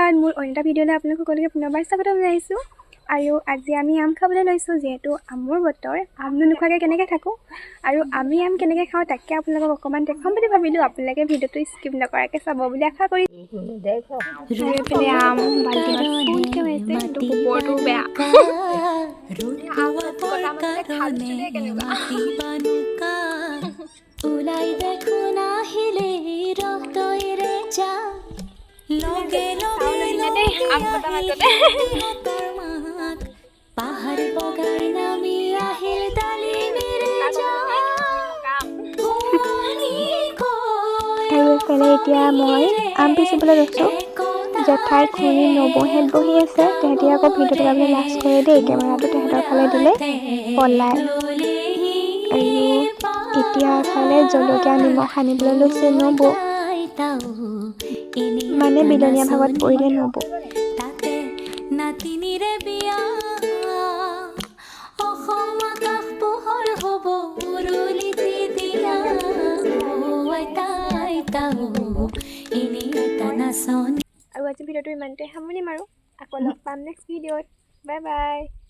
ধন্যবাদ মোৰ অন্য এটা ভিডিঅ'লৈ আপোনালোক সকলোকে পুনৰবাৰ স্বাগতম জনাইছোঁ আৰু আজি আমি আম খাবলৈ লৈছোঁ যিহেতু আমৰ বতৰ আমনো নোখোৱাকৈ কেনেকৈ থাকোঁ আৰু আমি আম কেনেকৈ খাওঁ তাকে আপোনালোকক অকণমান দেখাম বুলি ভাবিলোঁ আপোনালোকে ভিডিঅ'টো স্কিপ নকৰাকৈ চাব বুলি আশা কৰিছোঁ আৰু এইফালে আম বাল্টিঙত ফুলকৈ হৈছে কিন্তু ওপৰটো বেয়া ওলাই দেখো নাহিলে ৰক্তৰে যা লগে লগে পাহাৰ বগাৰ নামি আহিল ডালিমেৰে যা আৰু এইফালে এতিয়া মই আম পিচিবলৈ লৈছোঁ জেঠাই খুৰী নবৌহেঁত বহি আছে তেহেঁতি আকৌ ভিডিঅ'টো চাবলৈ লাজ কৰে দেই কেমেৰাটো তেহেঁতৰ ফালে দিলে পলাই আৰু এতিয়া এফালে জলকীয়া নিমখ সানিবলৈ লৈছে নবৌ মানে বিলনীয়া ভাগত পৰিলে নবৌ তাতে নাতিনিৰে বিয়া অসম আকাশ পোহৰ হ'ব উৰুলি দিয়া আৰু আজি ভিডিঅ'টো ইমানতে সামৰণি মাৰোঁ আকৌ লগ পাম নেক্সট ভিডিঅ'ত বাই বাই